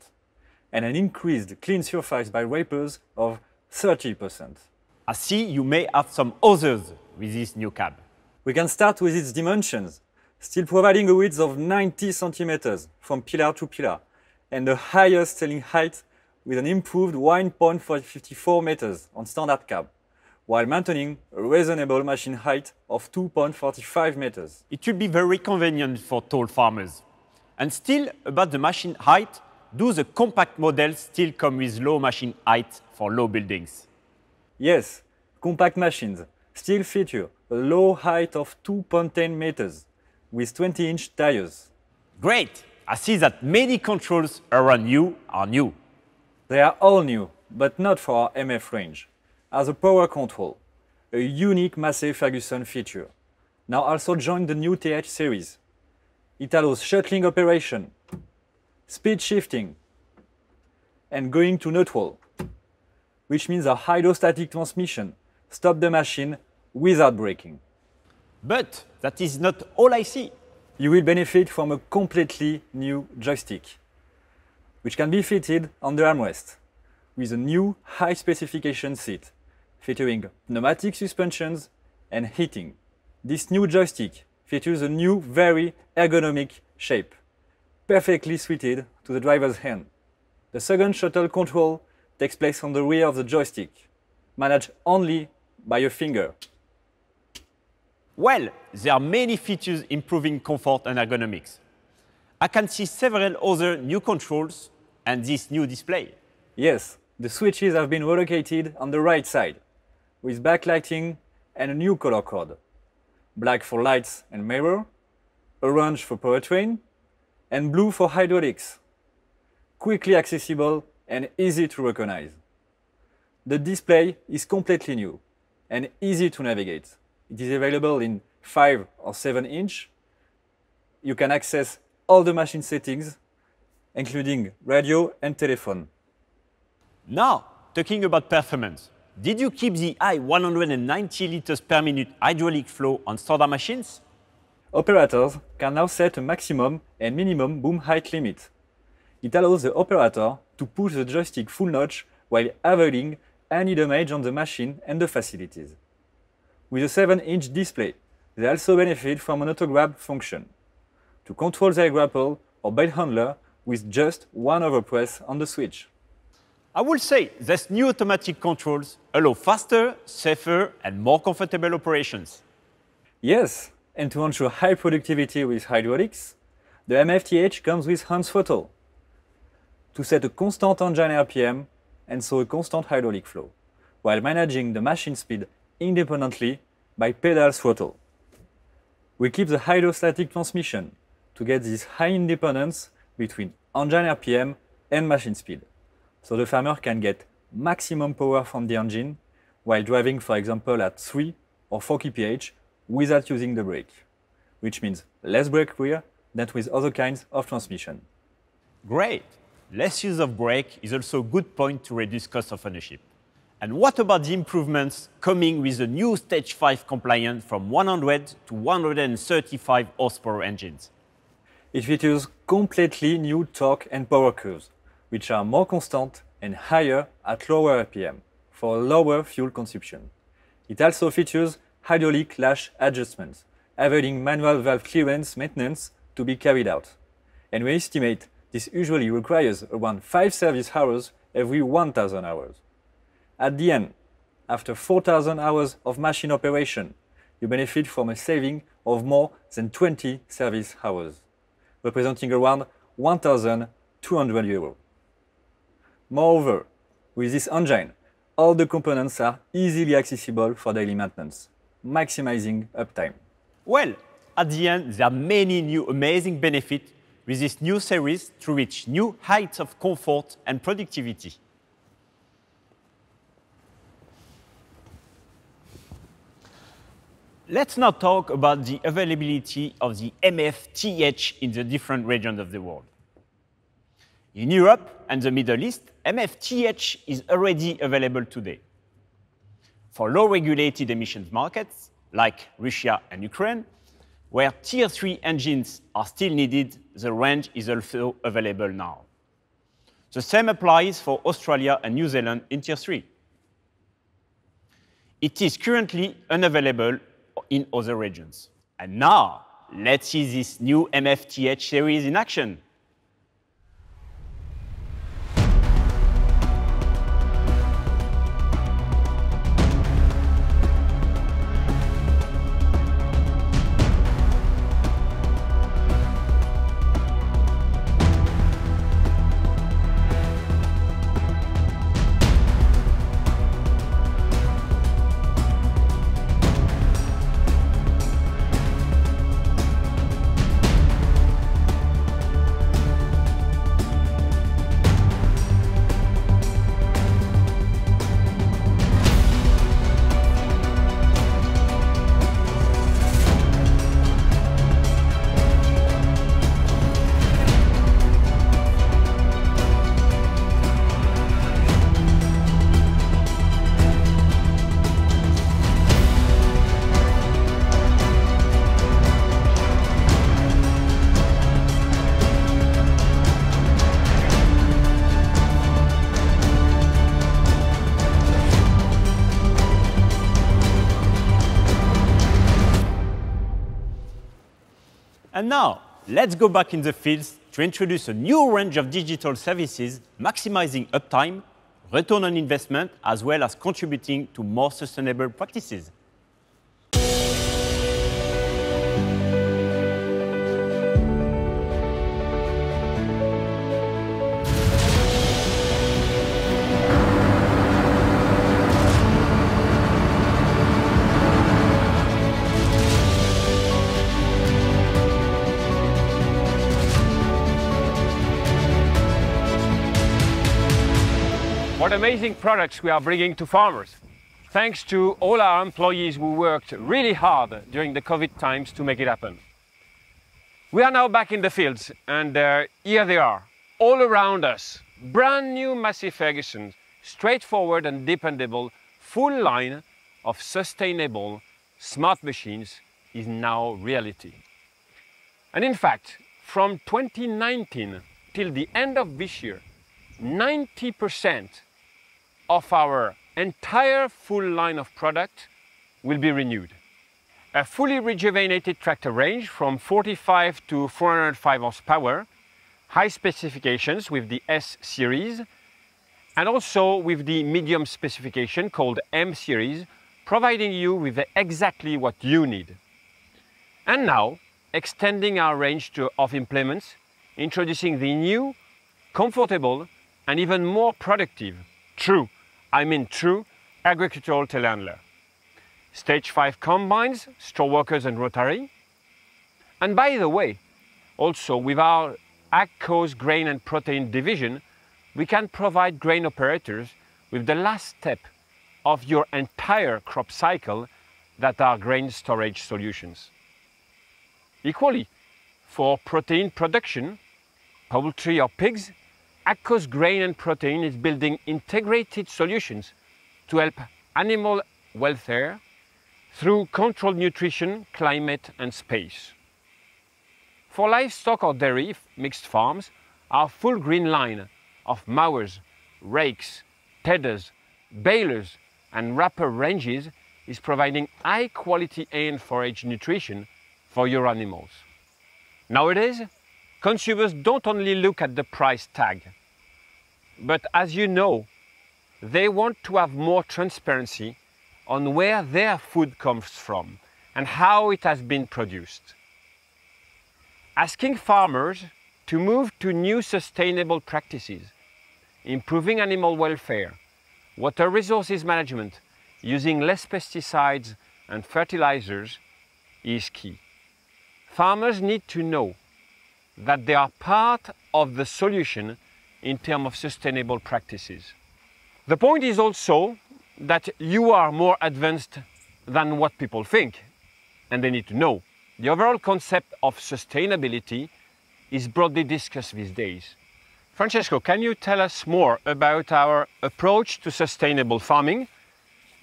and an increased clean surface by wipers of 30%. I see you may have some others with this new cab. We can start with its dimensions. still providing a width of 90 centimeters from pillar to pillar, and the highest ceiling height with an improved 1.54 meters on standard cab, while maintaining a reasonable machine height of 2.45 meters. It will be very convenient for tall farmers. And still, about the machine height, do the compact models still come with low machine height for low buildings? Yes, compact machines still feature a low height of 2.10 meters with 20-inch tires. Great! I see that many controls around you are new. They are all new, but not for our MF range. As a power control, a unique Massey-Ferguson feature, now also joined the new TH series. It allows shuttling operation, speed shifting, and going to neutral, which means a hydrostatic transmission stops the machine without braking. But that is not all I see. You will benefit from a completely new joystick, which can be fitted on the armrest, with a new high-specification seat, featuring pneumatic suspensions and heating. This new joystick features a new, very ergonomic shape, perfectly suited to the driver's hand. The second shuttle control takes place on the rear of the joystick, managed only by a finger. Well, there are many features improving comfort and ergonomics. I can see several other new controls and this new display. Yes, the switches have been relocated on the right side, with backlighting and a new color code. Black for lights and mirror, orange for powertrain, and blue for hydraulics. Quickly accessible and easy to recognize. The display is completely new and easy to navigate. It is available in 5 or 7 inch. You can access all the machine settings, including radio and telephone. Now, talking about performance, did you keep the high 190 liters per minute hydraulic flow on standard machines? Operators can now set a maximum and minimum boom height limit. It allows the operator to push the joystick full notch while avoiding any damage on the machine and the facilities. With a 7-inch display, they also benefit from an auto-grab function to control their grapple or belt handler with just one overpress on the switch. I will say these new automatic controls allow faster, safer, and more comfortable operations. Yes, and to ensure high productivity with hydraulics, the MF TH comes with hands throttle to set a constant engine RPM and so a constant hydraulic flow, while managing the machine speed independently by pedal throttle. We keep the hydrostatic transmission to get this high independence between engine RPM and machine speed, so the farmer can get maximum power from the engine while driving, for example, at 3 or 4 kph without using the brake, which means less brake wear than with other kinds of transmission. Great! Less use of brake is also a good point to reduce cost of ownership. And what about the improvements coming with the new Stage 5 compliant from 100 to 135 horsepower engines? It features completely new torque and power curves, which are more constant and higher at lower RPM for lower fuel consumption. It also features hydraulic lash adjustments, avoiding manual valve clearance maintenance to be carried out. And we estimate this usually requires around 5 service hours every 1,000 hours. At the end, after 4,000 hours of machine operation, you benefit from a saving of more than 20 service hours, representing around 1,200 euros. Moreover, with this engine, all the components are easily accessible for daily maintenance, maximizing uptime. Well, at the end, there are many new amazing benefits with this new series to reach new heights of comfort and productivity. Let's now talk about the availability of the MF TH in the different regions of the world. In Europe and the Middle East, MF TH is already available today. For low-regulated emissions markets, like Russia and Ukraine, where Tier 3 engines are still needed, the range is also available now. The same applies for Australia and New Zealand in Tier 3. It is currently unavailable in other regions. And now, let's see this new MF TH series in action. And now, let's go back in the fields to introduce a new range of digital services, maximizing uptime, return on investment, as well as contributing to more sustainable practices. What amazing products we are bringing to farmers. Thanks to all our employees who worked really hard during the COVID times to make it happen. We are now back in the fields and here they are, all around us. Brand new Massey Ferguson, straightforward and dependable, full line of sustainable smart machines is now reality. And in fact, from 2019 till the end of this year, 90% of our entire full line of product will be renewed. A fully rejuvenated tractor range from 45 to 405 horsepower, high specifications with the S series, and also with the medium specification called M series, providing you with exactly what you need. And now, extending our range of implements, introducing the new, comfortable, and even more productive, true agricultural telehandler. Stage 5 combines, straw workers and rotary. And by the way, also with our AgCo's grain and protein division, we can provide grain operators with the last step of your entire crop cycle that are grain storage solutions. Equally, for protein production, poultry or pigs, AgCo's grain and protein is building integrated solutions to help animal welfare through controlled nutrition, climate and space. For livestock or dairy mixed farms, our full green line of mowers, rakes, tedders, balers and wrapper ranges is providing high quality hay and forage nutrition for your animals. Nowadays, consumers don't only look at the price tag, but as you know, they want to have more transparency on where their food comes from and how it has been produced. Asking farmers to move to new sustainable practices, improving animal welfare, water resources management, using less pesticides and fertilizers is key. Farmers need to know that they are part of the solution in terms of sustainable practices. The point is also that you are more advanced than what people think, and they need to know. The overall concept of sustainability is broadly discussed these days. Francesco, can you tell us more about our approach to sustainable farming,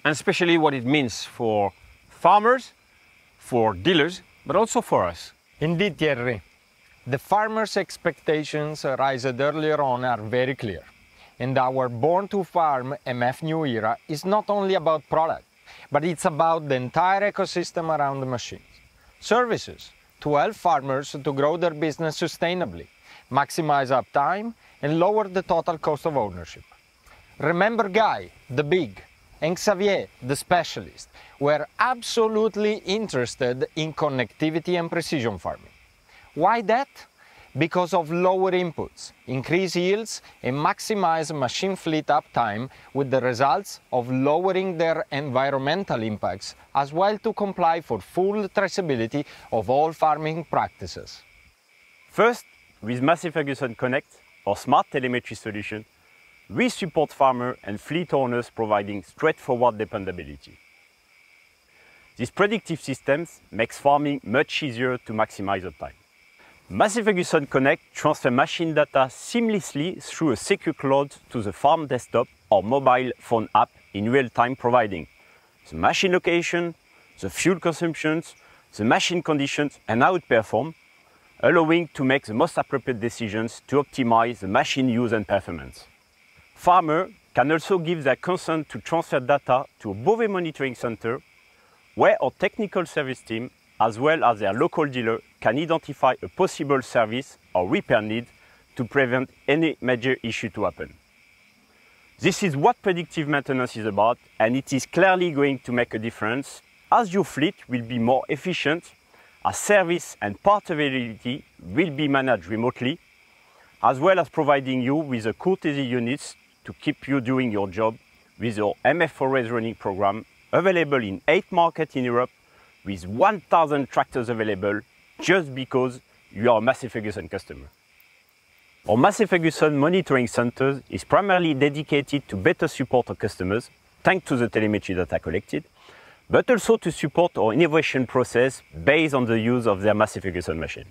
and especially what it means for farmers, for dealers, but also for us? Indeed, Thierry. The farmers' expectations raised earlier on are very clear. And our Born to Farm MF New Era is not only about product, but it's about the entire ecosystem around the machines. Services, to help farmers to grow their business sustainably, maximize uptime, and lower the total cost of ownership. Remember Guy, the big, and Xavier, the specialist, were absolutely interested in connectivity and precision farming. Why that? Because of lower inputs, increased yields, and maximize machine fleet uptime, with the results of lowering their environmental impacts, as well to comply for full traceability of all farming practices. First, with Massey Ferguson Connect, our smart telemetry solution, we support farmers and fleet owners providing straightforward dependability. These predictive systems make farming much easier to maximize uptime. Massey Ferguson Connect transfers machine data seamlessly through a secure cloud to the farm desktop or mobile phone app in real time, providing the machine location, the fuel consumptions, the machine conditions, and how it performs, allowing to make the most appropriate decisions to optimize the machine use and performance. Farmers can also give their consent to transfer data to a Beauvais monitoring center, where our technical service team, as well as their local dealer, can identify a possible service or repair need to prevent any major issue to happen. This is what predictive maintenance is about, and it is clearly going to make a difference, as your fleet will be more efficient, as service and part availability will be managed remotely, as well as providing you with the courtesy units to keep you doing your job with your MF Always Running program, available in 8 markets in Europe, with 1,000 tractors available, just because you are a Massey Ferguson customer. Our Massey Ferguson Monitoring Center is primarily dedicated to better support our customers, thanks to the telemetry data collected, but also to support our innovation process based on the use of their Massey Ferguson machine.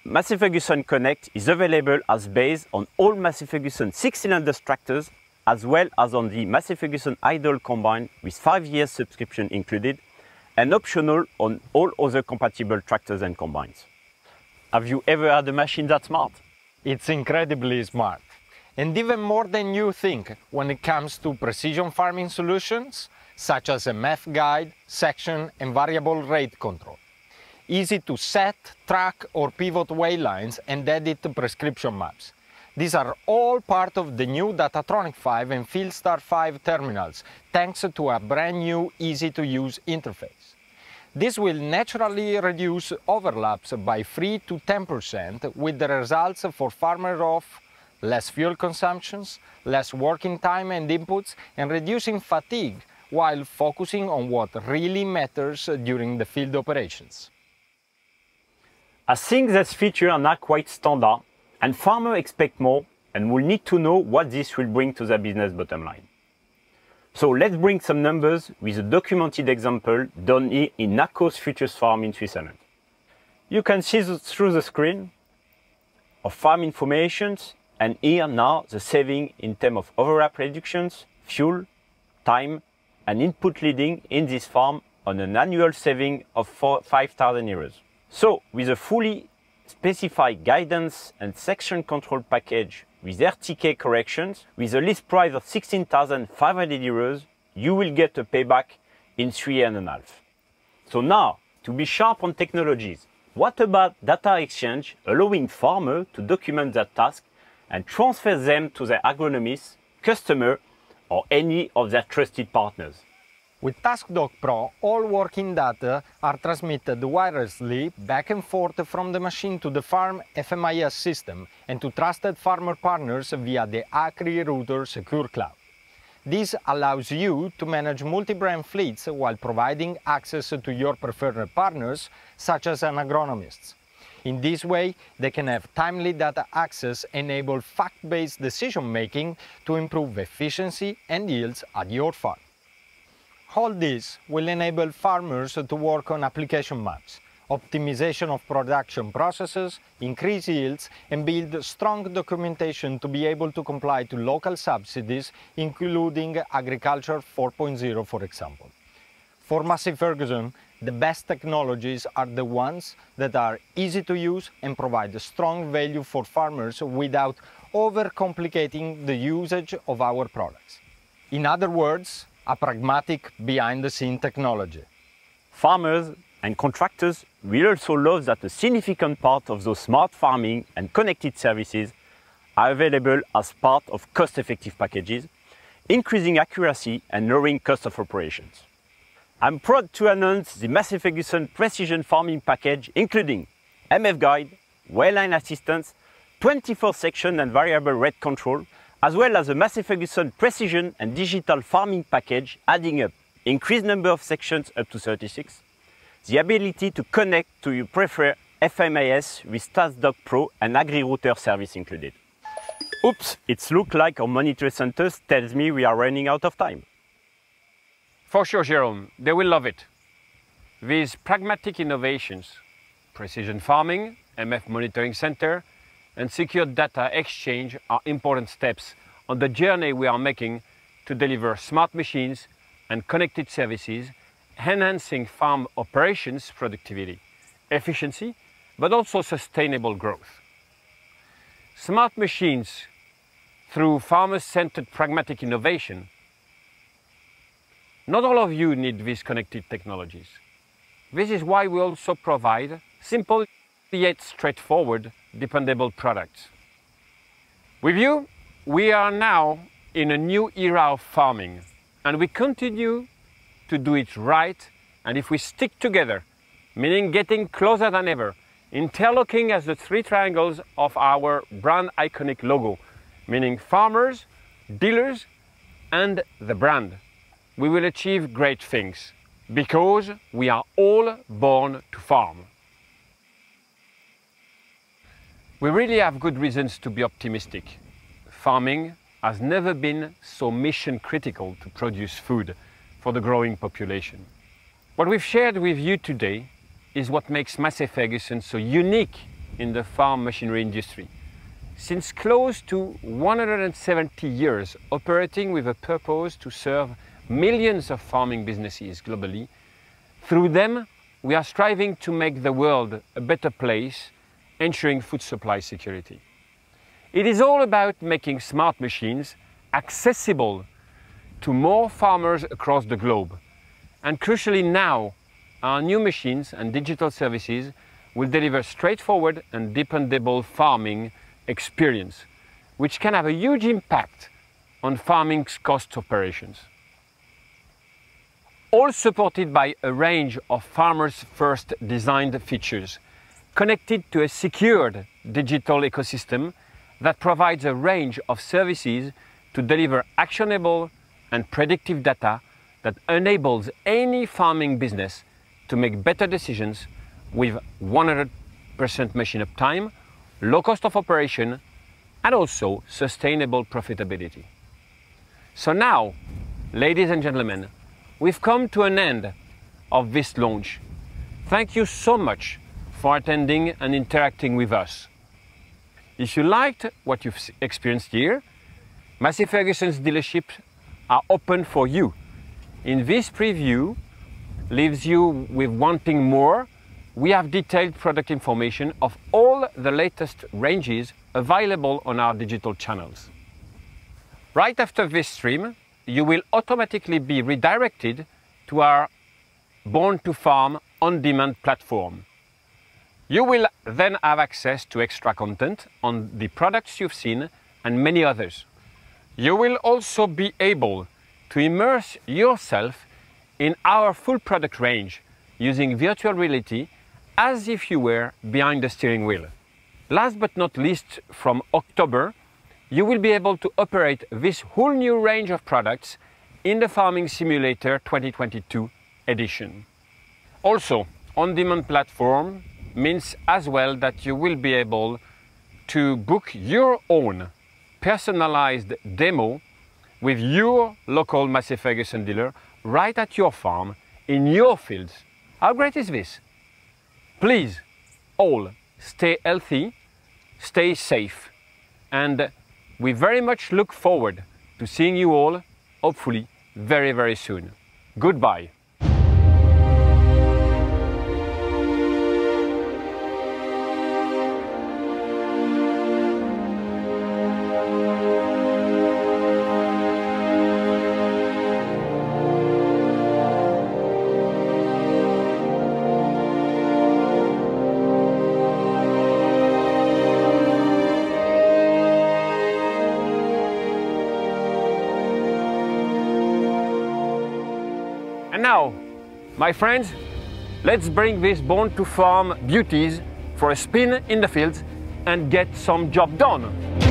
Massey Ferguson Connect is available as base on all Massey Ferguson 6-cylinder tractors, as well as on the Massey Ferguson Idle Combine with 5 years subscription included, and optional on all other compatible tractors and combines. Have you ever had a machine that smart? It's incredibly smart, and even more than you think when it comes to precision farming solutions, such as MF guide, section, and variable rate control. Easy to set, track, or pivot waylines and edit prescription maps. These are all part of the new Datatronic 5 and FieldStar 5 terminals, thanks to a brand new, easy-to-use interface. This will naturally reduce overlaps by 3 to 10%, with the results for farmers of less fuel consumptions, less working time and inputs, and reducing fatigue, while focusing on what really matters during the field operations. As things that feature are not quite standard, and farmers expect more and will need to know what this will bring to their business bottom line. So let's bring some numbers with a documented example done here in Nakos Futures Farm in Switzerland. You can see through the screen of farm information, and here now the saving in terms of overlap reductions, fuel, time, and input leading in this farm on an annual saving of 5,000 euros. So with a fully specified guidance and section control package with RTK corrections, with a list price of 16,500 euros, you will get a payback in 3 years and a half. So now, to be sharp on technologies, what about data exchange, allowing farmers to document their tasks and transfer them to their agronomists, customer, or any of their trusted partners? With TaskDoc Pro, all working data are transmitted wirelessly back and forth from the machine to the farm FMIS system and to trusted farmer partners via the AgriRouter Secure Cloud. This allows you to manage multi-brand fleets while providing access to your preferred partners, such as an agronomist. In this way, they can have timely data access, enable fact-based decision-making to improve efficiency and yields at your farm. All this will enable farmers to work on application maps, optimization of production processes, increase yields, and build strong documentation to be able to comply to local subsidies, including Agriculture 4.0, for example. For Massey Ferguson, the best technologies are the ones that are easy to use and provide strong value for farmers without overcomplicating the usage of our products. In other words, a pragmatic behind-the-scene technology. Farmers and contractors will also love that a significant part of those smart farming and connected services are available as part of cost-effective packages, increasing accuracy and lowering cost of operations. I'm proud to announce the Massey Ferguson Precision Farming Package, including MF Guide, Wellline Assistance, 24 section and variable rate control, as well as a Massey Ferguson Precision and Digital Farming Package, adding up increased number of sections up to 36, the ability to connect to your preferred FMAS with StatsDoc Pro and AgriRouter service included. Oops, it looks like our monitor centers tells me we are running out of time. For sure, Jérôme, they will love it. These pragmatic innovations, precision farming, MF monitoring center, and secure data exchange are important steps on the journey we are making to deliver smart machines and connected services, enhancing farm operations productivity, efficiency, but also sustainable growth. Smart machines, through farmer-centered pragmatic innovation, not all of you need these connected technologies. This is why we also provide simple yet straightforward, dependable products. With you, we are now in a new era of farming, and we continue to do it right, and if we stick together, meaning getting closer than ever, interlocking as the three triangles of our brand iconic logo, meaning farmers, dealers, and the brand, we will achieve great things, because we are all born to farm. We really have good reasons to be optimistic. Farming has never been so mission critical to produce food for the growing population. What we've shared with you today is what makes Massey Ferguson so unique in the farm machinery industry. Since close to 170 years operating with a purpose to serve millions of farming businesses globally, through them we are striving to make the world a better place, ensuring food supply security. It is all about making smart machines accessible to more farmers across the globe. And crucially now, our new machines and digital services will deliver straightforward and dependable farming experience, which can have a huge impact on farming's cost operations. All supported by a range of farmers' first designed features, connected to a secured digital ecosystem that provides a range of services to deliver actionable and predictive data that enables any farming business to make better decisions with 100% machine uptime, low cost of operation, and also sustainable profitability. So now, ladies and gentlemen, we've come to an end of this launch. Thank you so much for attending and interacting with us. If you liked what you've experienced here, Massey Ferguson's dealerships are open for you. In this preview leaves you with wanting more. We have detailed product information of all the latest ranges available on our digital channels. Right after this stream, you will automatically be redirected to our Born to Farm on-demand platform. You will then have access to extra content on the products you've seen and many others. You will also be able to immerse yourself in our full product range using virtual reality as if you were behind the steering wheel. Last but not least, from October, you will be able to operate this whole new range of products in the Farming Simulator 2022 edition. Also, on-demand platform means as well that you will be able to book your own personalized demo with your local Massey Ferguson dealer right at your farm, in your fields. How great is this? Please, all, stay healthy, stay safe, and we very much look forward to seeing you all, hopefully, very, very soon. Goodbye. My friends, let's bring these born to farm beauties for a spin in the fields and get some job done.